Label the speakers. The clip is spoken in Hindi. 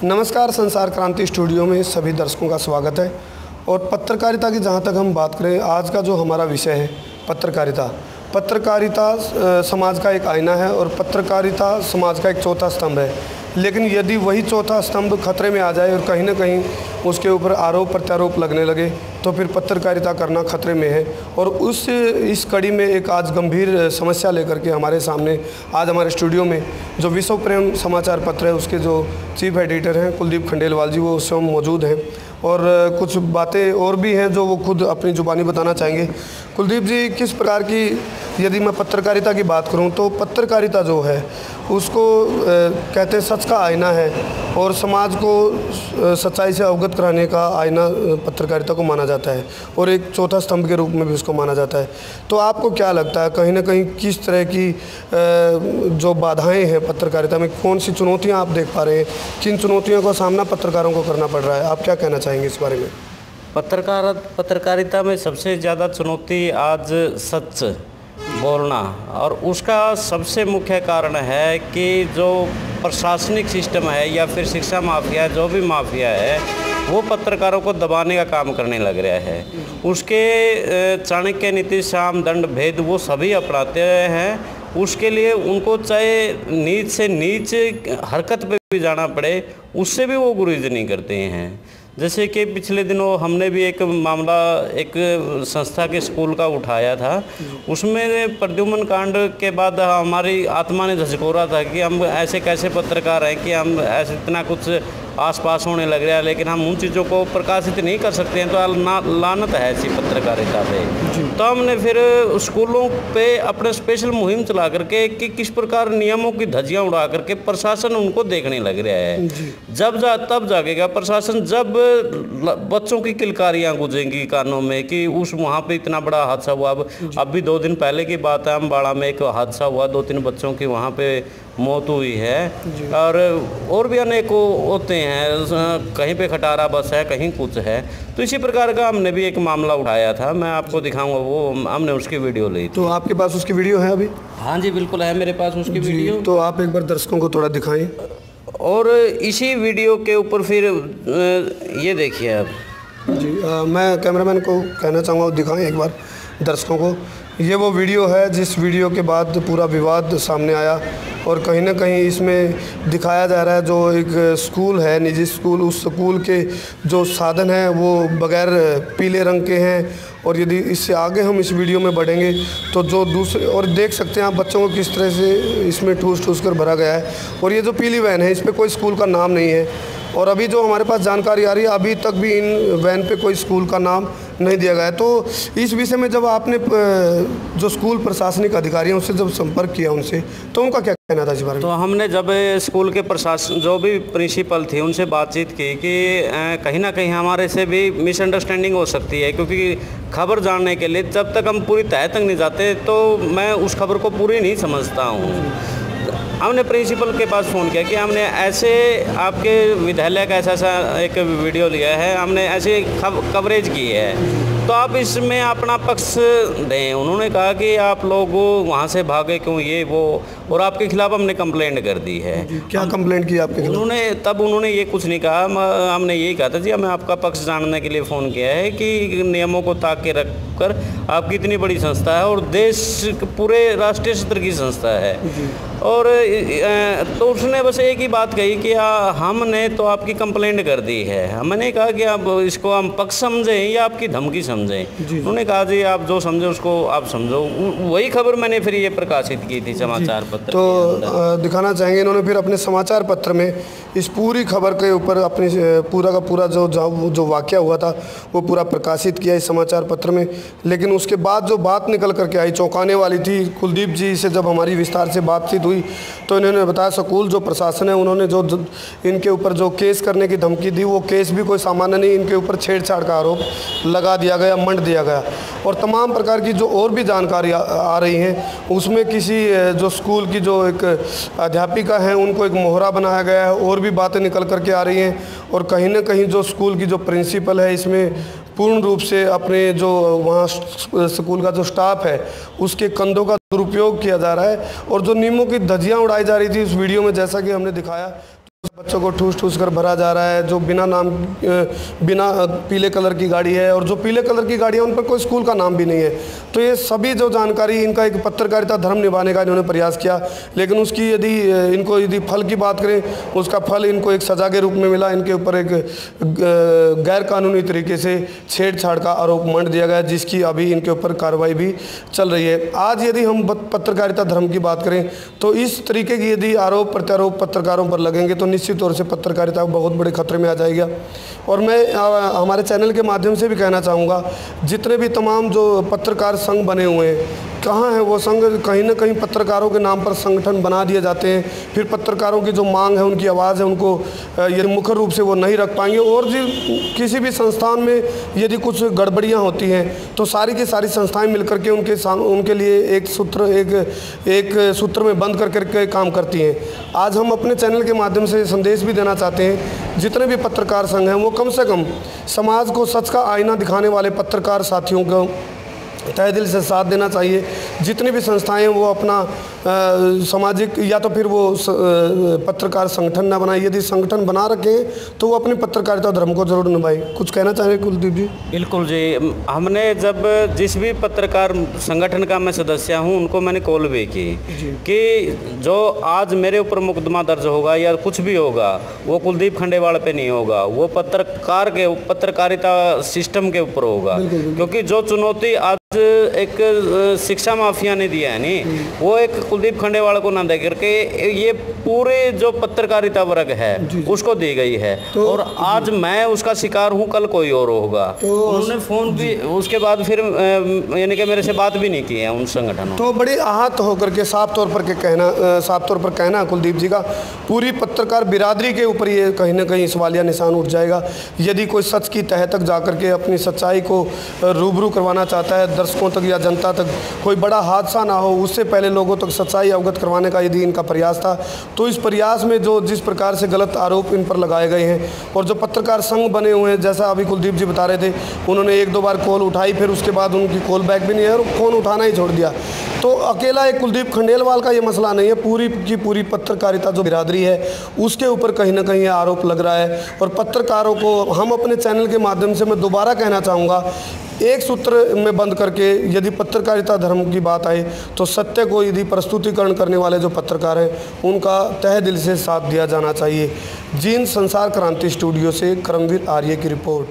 Speaker 1: नमस्कार, संसार क्रांति स्टूडियो में सभी दर्शकों का स्वागत है। और पत्रकारिता की जहाँ तक हम बात करें, आज का जो हमारा विषय है पत्रकारिता समाज का एक आईना है और पत्रकारिता समाज का एक चौथा स्तंभ है। लेकिन यदि वही चौथा स्तंभ खतरे में आ जाए और कहीं ना कहीं उसके ऊपर आरोप प्रत्यारोप लगने लगे तो फिर पत्रकारिता करना खतरे में है। और इस कड़ी में एक आज गंभीर समस्या लेकर के हमारे सामने आज हमारे स्टूडियो में जो विश्व प्रेम समाचार पत्र है उसके जो चीफ एडिटर हैं कुलदीप खंडेलवाल जी, वो स्वयं मौजूद हैं और कुछ बातें और भी हैं जो वो खुद अपनी ज़ुबानी बताना चाहेंगे। कुलदीप जी, किस प्रकार की यदि मैं पत्रकारिता की बात करूं तो पत्रकारिता जो है उसको कहते हैं सच का आईना है और समाज को सच्चाई से अवगत कराने का आईना पत्रकारिता को माना जाता है और एक चौथा स्तंभ के रूप में भी उसको माना जाता है। तो आपको क्या लगता है, कहीं ना कहीं किस तरह की जो बाधाएं हैं पत्रकारिता में, कौन सी चुनौतियां आप देख पा रहे हैं, किन चुनौतियों का सामना पत्रकारों को करना पड़ रहा है, आप क्या कहना चाहेंगे इस बारे में?
Speaker 2: पत्रकारिता में सबसे ज़्यादा चुनौती आज सच बोलना, और उसका सबसे मुख्य कारण है कि जो प्रशासनिक सिस्टम है या फिर शिक्षा माफिया, जो भी माफिया है, वो पत्रकारों को दबाने का काम करने लग रहा है। उसके चाणक्य नीति, साम दंड भेद वो सभी अपनाते हैं। उसके लिए उनको चाहे नीच से नीच हरकत पे भी जाना पड़े, उससे भी वो गुरेज नहीं करते हैं। जैसे कि पिछले दिनों हमने भी एक मामला एक संस्था के स्कूल का उठाया था। उसमें प्रद्युम्न कांड के बाद हमारी आत्मा ने झकझोरा था कि हम ऐसे कैसे पत्रकार हैं कि हम ऐसे इतना कुछ आसपास होने लग रहा है, लेकिन हम उन चीज़ों को प्रकाशित नहीं कर सकते हैं। तो लानत है ऐसी पत्रकारिता पे। तो हमने फिर स्कूलों पे अपने स्पेशल मुहिम चला करके कि किस प्रकार नियमों की धज्जियां उड़ा करके प्रशासन उनको देखने लग रहा है। तब जागेगा प्रशासन जब बच्चों की किलकारियां गूंजेंगी कानों में कि उस वहाँ पे इतना बड़ा हादसा हुआ। अब भी 2 दिन पहले की बात है, अम्बाड़ा में एक हादसा हुआ, 2-3 बच्चों की वहाँ पे मौत हुई है। और भी अनेकों होते हैं, कहीं पे खटारा बस है, कहीं कुछ है। तो इसी प्रकार का हमने भी एक मामला उठाया था, मैं आपको दिखाऊंगा, वो हमने उसकी वीडियो ली।
Speaker 1: तो आपके पास उसकी वीडियो है अभी?
Speaker 2: हाँ जी, बिल्कुल है मेरे पास उसकी वीडियो।
Speaker 1: तो आप एक बार दर्शकों को थोड़ा दिखाएं।
Speaker 2: और इसी वीडियो के ऊपर फिर ये देखिए आप
Speaker 1: जी। मैं कैमरामैन को कहना चाहूँगा दिखाएं एक बार दर्शकों को। ये वो वीडियो है जिस वीडियो के बाद पूरा विवाद सामने आया और कहीं ना कहीं इसमें दिखाया जा रहा है जो एक स्कूल है, निजी स्कूल, उस स्कूल के जो साधन हैं वो बगैर पीले रंग के हैं। और यदि इससे आगे हम इस वीडियो में बढ़ेंगे तो जो दूसरे, और देख सकते हैं आप बच्चों को किस तरह से इसमें ठूस कर भरा गया है। और ये जो पीली वैन है इस पर कोई स्कूल का नाम नहीं है। और अभी जो हमारे पास जानकारी आ रही है, अभी तक भी इन वैन पे कोई स्कूल का नाम नहीं दिया गया है। तो इस विषय में जब आपने जो स्कूल प्रशासनिक अधिकारी हैं उससे जब संपर्क किया उनसे, तो उनका क्या कहना था इस बारे में?
Speaker 2: तो हमने जब स्कूल के प्रशासन जो भी प्रिंसिपल थे उनसे बातचीत की कि कहीं ना कहीं हमारे से भी मिसअंडरस्टैंडिंग हो सकती है, क्योंकि खबर जानने के लिए जब तक हम पूरी तह तक नहीं जाते तो मैं उस खबर को पूरी नहीं समझता हूँ। हमने प्रिंसिपल के पास फ़ोन किया कि हमने ऐसे आपके विद्यालय का ऐसा एक वीडियो लिया है, हमने ऐसे कवरेज की है, तो आप इसमें अपना पक्ष दें। उन्होंने कहा कि आप लोग वहाँ से भागे क्यों, ये वो, और आपके खिलाफ़ हमने कंप्लेंट कर दी है।
Speaker 1: क्या कंप्लेंट की आपके खिलाफ?
Speaker 2: उन्होंने ये कुछ नहीं कहा, हमने यही कहा था जी हमें आपका पक्ष जानने के लिए फ़ोन किया है कि नियमों को ताक के रख कर आपकी इतनी बड़ी संस्था है और देश पूरे राष्ट्रीय स्तर की संस्था है। और तो उसने बस एक ही बात कही कि हमने तो आपकी कंप्लेंट कर दी है। मैंने कहा कि आप इसको हम पक्ष समझें या आपकी धमकी समझें? उन्होंने कहा जी आप जो समझे उसको आप समझो। वही खबर मैंने फिर ये प्रकाशित की थी समाचार पत्र।
Speaker 1: तो दिखाना चाहेंगे इन्होंने फिर अपने समाचार पत्र में इस पूरी खबर के ऊपर अपनी पूरा का पूरा जो वाक़या हुआ था वो पूरा प्रकाशित किया इस समाचार पत्र में। लेकिन उसके बाद जो बात निकल करके आई चौंकाने वाली थी, कुलदीप जी से जब हमारी विस्तार से बातचीत हुई तो इन्होंने बताया स्कूल जो प्रशासन है उन्होंने जो इनके ऊपर जो केस करने की धमकी दी, वो केस भी कोई सामान्य नहीं, इनके ऊपर छेड़छाड़ का आरोप लगा दिया गया, मंड दिया गया। और तमाम प्रकार की जो और भी जानकारी आ रही हैं उसमें किसी जो स्कूल की जो एक अध्यापिका हैं उनको एक मोहरा बनाया गया है, और भी बातें निकल करके आ रही हैं। और कहीं ना कहीं जो स्कूल की जो प्रिंसिपल है इसमें पूर्ण रूप से अपने जो वहाँ स्कूल का जो स्टाफ है उसके कंधों का दुरुपयोग किया जा रहा है। और जो नियमों की धज्जियाँ उड़ाई जा रही थी उस वीडियो में, जैसा कि हमने दिखाया, बच्चों को ठूस ठूस कर भरा जा रहा है, जो बिना पीले कलर की गाड़ी है, और जो पीले कलर की गाड़ी है उन पर कोई स्कूल का नाम भी नहीं है। तो ये सभी जो जानकारी, इनका एक पत्रकारिता धर्म निभाने का इन्होंने प्रयास किया, लेकिन उसकी यदि फल की बात करें, उसका फल इनको एक सजा के रूप में मिला। इनके ऊपर एक गैर कानूनी तरीके से छेड़छाड़ का आरोप मंड दिया गया, जिसकी अभी इनके ऊपर कार्रवाई भी चल रही है। आज यदि हम पत्रकारिता धर्म की बात करें तो इस तरीके की यदि आरोप प्रत्यारोप पत्रकारों पर लगेंगे तो निश्चित तौर से पत्रकारिता बहुत बड़े खतरे में आ जाएगा। और मैं हमारे चैनल के माध्यम से भी कहना चाहूँगा, जितने भी तमाम जो पत्रकार संघ बने हुए हैं, कहाँ है वो संघ? कहीं ना कहीं पत्रकारों के नाम पर संगठन बना दिए जाते हैं, फिर पत्रकारों की जो मांग है, उनकी आवाज़ है, उनको ये मुख्य रूप से वो नहीं रख पाएंगे। और किसी भी संस्थान में यदि कुछ गड़बड़ियाँ होती हैं तो सारी की सारी संस्थाएं मिलकर के उनके लिए एक सूत्र में बंद करके काम करती हैं। आज हम अपने चैनल के माध्यम से संदेश भी देना चाहते हैं, जितने भी पत्रकार संघ हैं वो कम से कम समाज को सच का आईना दिखाने वाले पत्रकार साथियों को तहे दिल से साथ देना चाहिए। जितनी भी संस्थाएं वो अपना सामाजिक या तो फिर वो पत्रकार संगठन न बनाए, यदि संगठन बना रखें तो वो अपनी पत्रकारिता धर्म को जरूर निभाए। कुछ कहना चाह रहे कुलदीप जी?
Speaker 2: बिल्कुल जी, हमने जब जिस भी पत्रकार संगठन का मैं सदस्य हूं, उनको मैंने कॉल भी की कि जो आज मेरे ऊपर मुकदमा दर्ज होगा या कुछ भी होगा वो कुलदीप खंडेवाल पे नहीं होगा, वो पत्रकारिता सिस्टम के ऊपर होगा। क्योंकि जो चुनौती आज एक शिक्षा माफिया ने दिया है नहीं, वो एक कुलदीप खंडेवाल को ना दे करके ये पूरे जो पत्रकारिता वर्ग है उसको दी गई है। और आज मैं उसका शिकार हूँ, कल कोई और होगा। उन्होंने फोन भी उसके बाद फिर यानी कि मेरे से बात भी नहीं की है उन संगठनों।
Speaker 1: तो बड़ी आहत होकर के साफ तौर पर कहना कुलदीप जी का, पूरी पत्रकार बिरादरी के ऊपर ये कहीं ना कहीं सवालिया निशान उठ जाएगा। यदि कोई सच की तह तक जाकर के अपनी सच्चाई को रूबरू करवाना चाहता है, दर्शकों तक या जनता तक कोई बड़ा हादसा ना हो उससे पहले लोगों तक सच्चाई अवगत करवाने का यदि इनका प्रयास था, तो इस प्रयास में जिस प्रकार से गलत आरोप इन पर लगाए गए हैं, और जो पत्रकार संघ बने हुए हैं, जैसा अभी कुलदीप जी बता रहे थे, उन्होंने 1-2 बार कॉल उठाई, फिर उसके बाद उनकी कॉल बैक भी नहीं है और फ़ोन उठाना ही छोड़ दिया। तो अकेला एक कुलदीप खंडेलवाल का ये मसला नहीं है, पूरी की पूरी पत्रकारिता जो बिरादरी है उसके ऊपर कहीं ना कहीं आरोप लग रहा है। और पत्रकारों को हम अपने चैनल के माध्यम से मैं दोबारा कहना चाहूँगा, एक सूत्र में बंद करके यदि पत्रकारिता धर्म की बात आए तो सत्य को यदि प्रस्तुतिकरण करने वाले जो पत्रकार हैं उनका तहे दिल से साथ दिया जाना चाहिए। जींद संसार क्रांति स्टूडियो से करमवीर आर्य की रिपोर्ट।